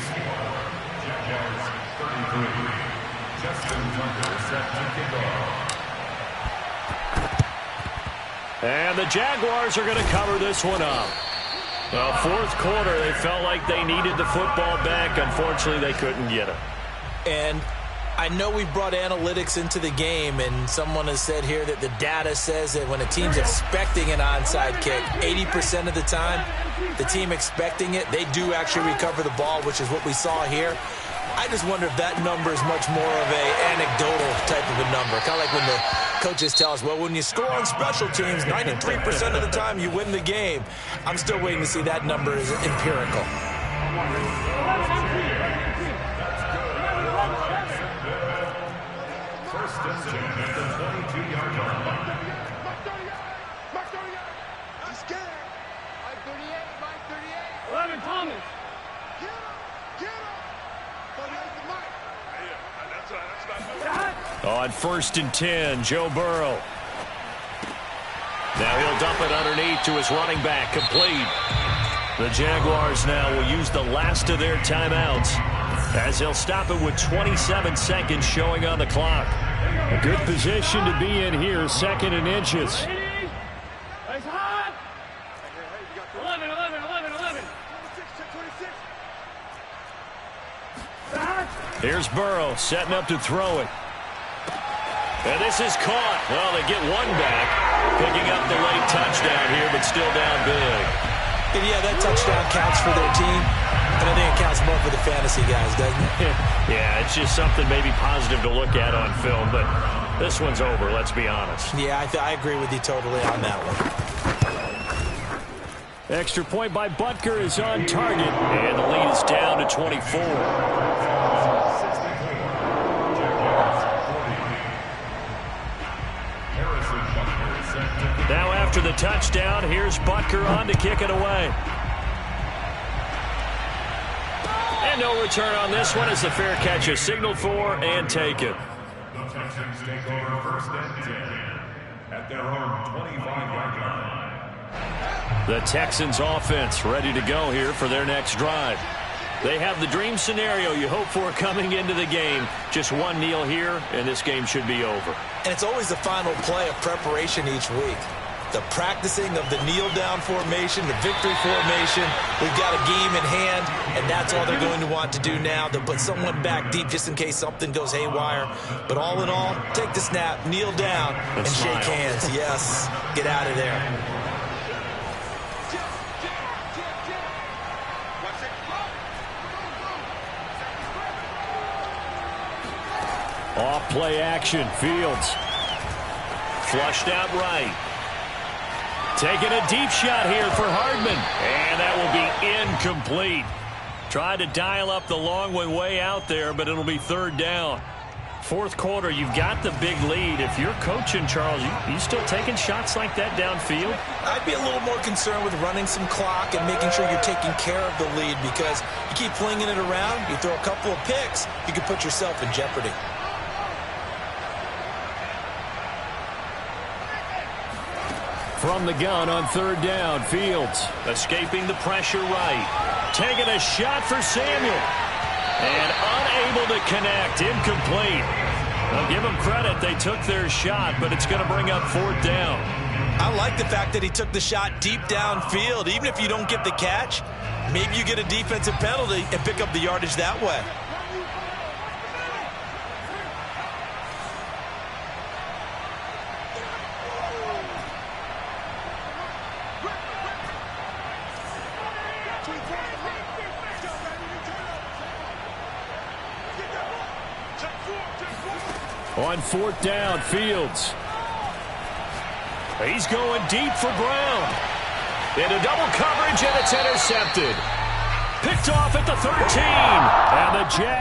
And the Jaguars are going to cover this one up. 4th quarter, they felt like they needed the football back. Unfortunately, they couldn't get it. And I know we've brought analytics into the game, and someone has said here that the data says that when a team's expecting an onside kick, 80% of the time, the team expecting it, they do actually recover the ball, which is what we saw here. I just wonder if that number is much more of an anecdotal type of a number. Kind of like when the coaches tell us, well, when you score on special teams, 93% of the time you win the game. I'm still waiting to see that number is empirical. First and 10 at the 22-yard line. Mark 38. He's scared. Mike 38. Mike 38. 11 Thomas. Get him. Get him. 38 to Mike. Yeah, that's not. On 1st and 10, Joe Burrow. Now he'll dump it underneath to his running back, complete. The Jaguars now will use the last of their timeouts as they'll stop it with 27 seconds showing on the clock. A good position to be in here, 2nd and inches. It's hot. Here's Burrow setting up to throw it. And this is caught. Well, they get one back, picking up the late touchdown here, but still down big. And yeah, that touchdown counts for their team, and I think it counts more for the fantasy guys, doesn't it? Yeah, it's just something maybe positive to look at on film, but this one's over, let's be honest. Yeah, I agree with you totally on that one. Extra point by Butker is on target, and the lead is down to 24. Now after the touchdown, here's Butker on to kick it away. And no return on this one as the fair catch is signaled for and taken. The Texans take over first and 10 at their own 25-yard line. The Texans offense ready to go here for their next drive. They have the dream scenario you hope for coming into the game. Just one kneel here, and this game should be over. And it's always the final play of preparation each week. The practicing of the kneel-down formation, the victory formation. We've got a game in hand, and that's all they're going to want to do now. They'll put someone back deep just in case something goes haywire. But all in all, take the snap, kneel down, and shake hands. Yes, get out of there. Off play action, Fields. Flushed out right. Taking a deep shot here for Hardman. And that will be incomplete. Tried to dial up the long way out there, but it'll be third down. Fourth quarter, you've got the big lead. If you're coaching, Charles, you still taking shots like that downfield? I'd be a little more concerned with running some clock and making sure you're taking care of the lead, because you keep flinging it around, you throw a couple of picks, you could put yourself in jeopardy. From the gun on third down, Fields escaping the pressure right. Taking a shot for Samuel. And unable to connect, incomplete. I'll give them credit, they took their shot, but it's going to bring up fourth down. I like the fact that he took the shot deep downfield. Even if you don't get the catch, maybe you get a defensive penalty and pick up the yardage that way. On fourth down, Fields. He's going deep for Brown. Into double coverage, and it's intercepted. Picked off at the 13. And the Jags